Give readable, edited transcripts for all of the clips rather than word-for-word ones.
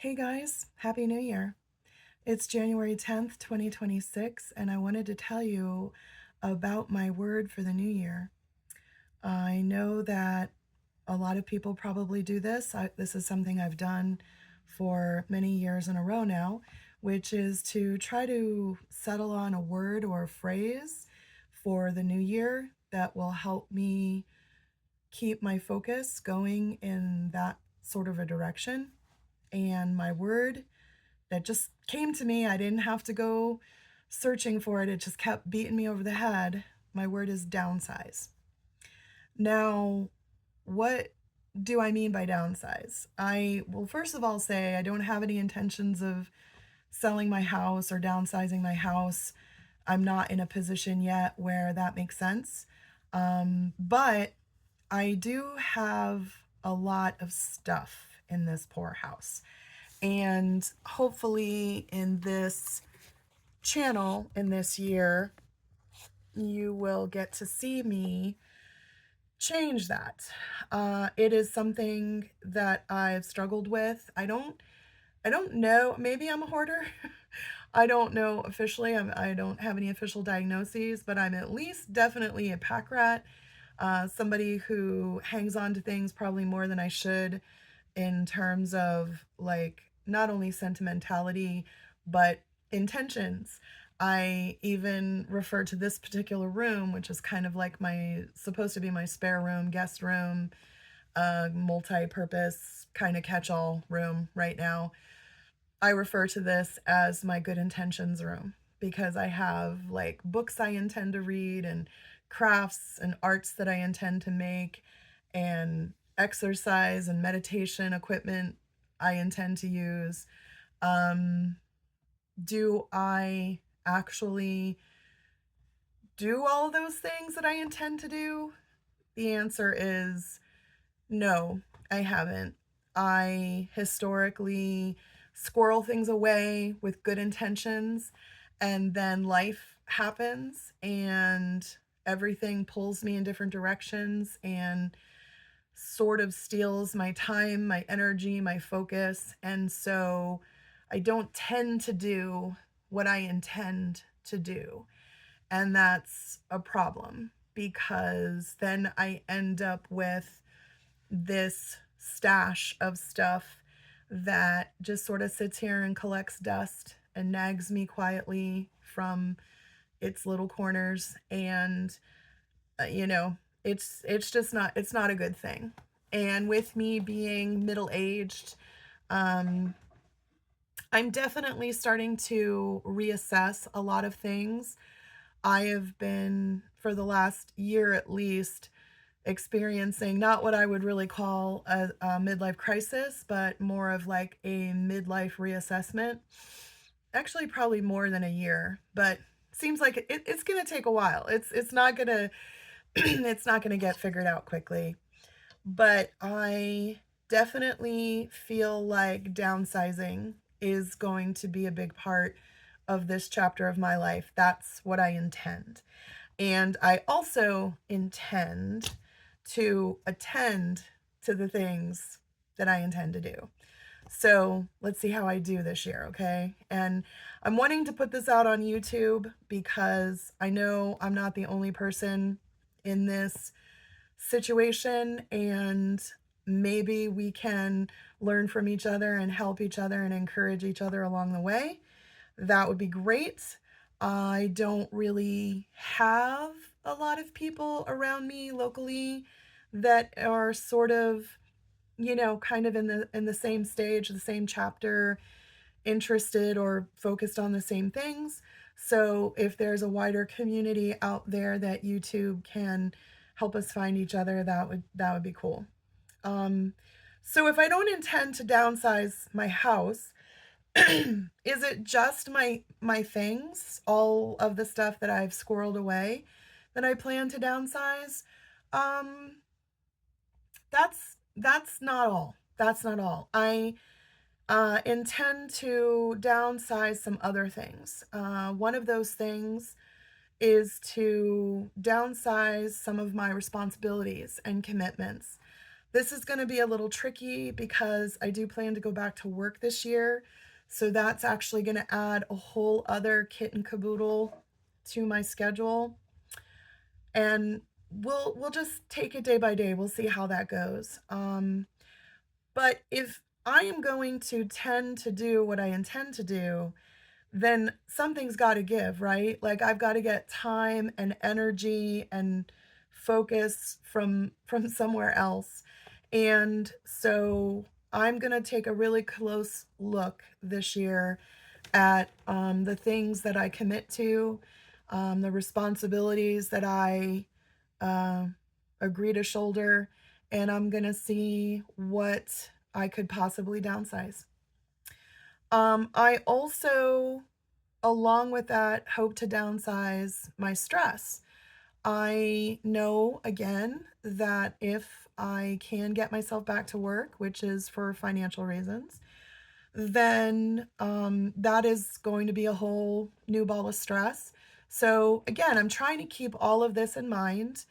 Hey guys, Happy New Year. It's January 10th, 2026, and I wanted to tell you about my word for the new year. I know that a lot of people probably do this. This is something I've done for many years in a row now, which is to try to settle on a word or a phrase for the new year that will help me keep my focus going in that sort of a direction. And my word that just came to me. I didn't have to go searching for it. It just kept beating me over the head. My word is downsize. Now, what do I mean by downsize? I will first of all say I don't have any intentions of selling my house or downsizing my house. I'm not in a position yet where that makes sense. But I do have a lot of stuff in this poor house. And hopefully, in this channel, in this year, you will get to see me change that. It is something that I've struggled with. I don't know. Maybe I'm a hoarder. I don't know officially. I don't have any official diagnoses, but I'm at least definitely a pack rat. Somebody who hangs on to things probably more than I should in terms of like not only sentimentality, but intentions. I even refer to this particular room, which is kind of like my supposed to be my spare room, guest room, multi-purpose kind of catch-all room right now. I refer to this as my good intentions room because I have like books I intend to read and crafts and arts that I intend to make and exercise and meditation equipment I intend to use. Um, do I actually do all those things that I intend to do? The answer is no, I haven't. I historically squirrel things away with good intentions, and then life happens and everything pulls me in different directions and sort of steals my time, my energy, my focus. And so I don't tend to do what I intend to do. And that's a problem because then I end up with this stash of stuff that just sort of sits here and collects dust and nags me quietly from its little corners. And you know, it's just not a good thing. And with me being middle-aged, um I'm definitely starting to reassess a lot of things. I have been, for the last year at least, experiencing not what I would really call a midlife crisis, but more of like a midlife reassessment. Actually, probably more than a year, but seems like it's going to take a while. It's not going to it's not going to get figured out quickly. But I definitely feel like downsizing is going to be a big part of this chapter of my life. That's what I intend. And I also intend to attend to the things that I intend to do. So let's see how I do this year, okay? And I'm wanting to put this out on YouTube because I know I'm not the only person in this situation, and maybe we can learn from each other and help each other and encourage each other along the way. That would be great. I don't really have a lot of people around me locally that are sort of, kind of in the same stage, the same chapter, interested or focused on the same things. So if there's a wider community out there that YouTube can help us find each other, that would be cool. Um, so if I don't intend to downsize my house, is it just my things, all of the stuff that I've squirreled away that I plan to downsize? Um, that's not all. That's not all. I intend to downsize some other things. One of those things is to downsize some of my responsibilities and commitments. This is going to be a little tricky because I do plan to go back to work this year. So that's actually going to add a whole other kit and caboodle to my schedule. And we'll just take it day by day. We'll see how that goes. But if I am going to tend to do what I intend to do, then something's got to give, right? Like I've got to get time and energy and focus from somewhere else. And so I'm going to take a really close look this year at the things that I commit to, the responsibilities that I uh, agree to shoulder, and I'm going to see what I could possibly downsize. I also, along with that, hope to downsize my stress. I know again that if I can get myself back to work, which is for financial reasons, then that is going to be a whole new ball of stress. So, again, I'm trying to keep all of this in mind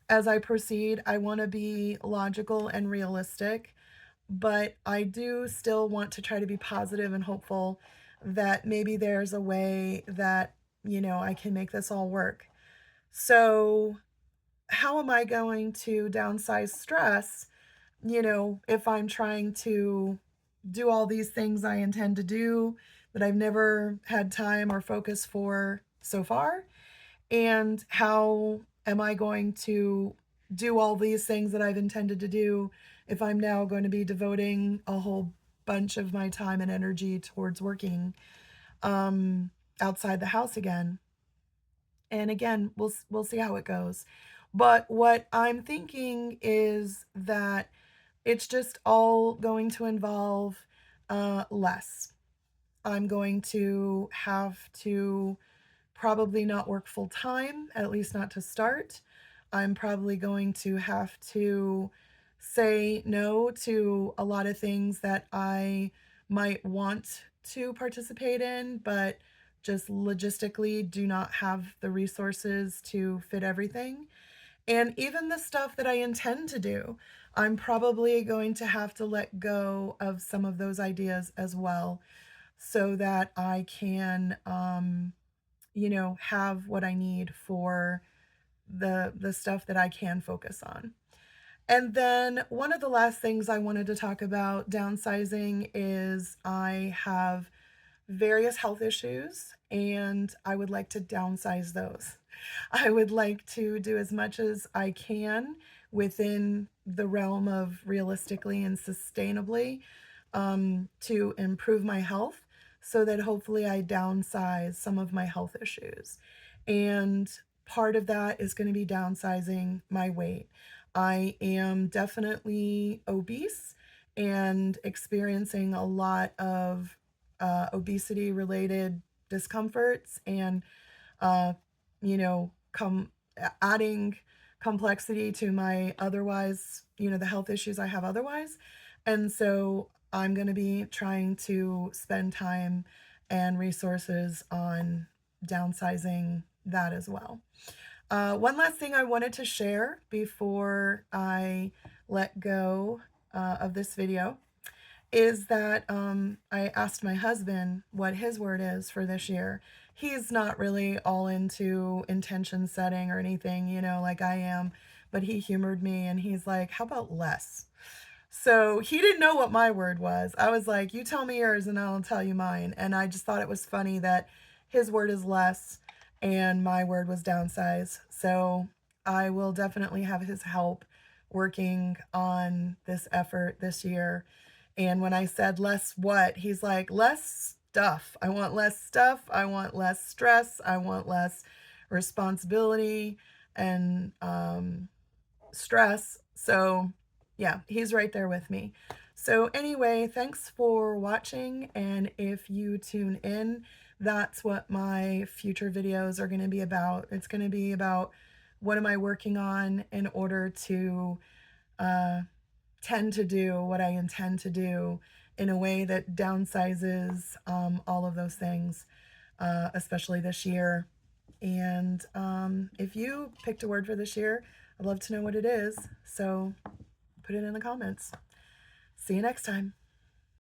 as I proceed. I want to be logical and realistic, but I do still want to try to be positive and hopeful that maybe there's a way that, I can make this all work. So, how am I going to downsize stress, if I'm trying to do all these things I intend to do that I've never had time or focus for so far? And how am I going to do all these things that I've intended to do if I'm now going to be devoting a whole bunch of my time and energy towards working um, outside the house again? And again, we'll see how it goes. But what I'm thinking is that it's just all going to involve less. I'm going to have to probably not work full time, at least not to start. I'm probably going to have to say no to a lot of things that I might want to participate in, but just logistically do not have the resources to fit everything. And even the stuff that I intend to do, I'm probably going to have to let go of some of those ideas as well so that I can have what I need for the stuff that I can focus on. And then one of the last things I wanted to talk about downsizing is I have various health issues and I would like to downsize those. I would like to do as much as I can within the realm of realistically and sustainably to improve my health so that hopefully I downsize some of my health issues. And part of that is going to be downsizing my weight. I am definitely obese and experiencing a lot of obesity related discomforts and uh, come adding complexity to my otherwise, the health issues I have otherwise. And so I'm going to be trying to spend time and resources on downsizing that as well. One last thing I wanted to share before I let go of this video is that I asked my husband what his word is for this year. He's not really all into intention setting or anything, like I am, but he humored me and he's like, how about less? So he didn't know what my word was. I was like, you tell me yours and I'll tell you mine. And I just thought it was funny that his word is less and my word was downsize. So I will definitely have his help working on this effort this year. And when I said less what, he's like, less stuff. I want less stuff. I want less stress. I want less responsibility and stress. So, yeah, he's right there with me. So, anyway, thanks for watching. And if you tune in, that's what my future videos are going to be about. It's going to be about what am I working on in order to tend to do what I intend to do in a way that downsizes all of those things, especially this year. And if you picked a word for this year, I'd love to know what it is. So put it in the comments. See you next time.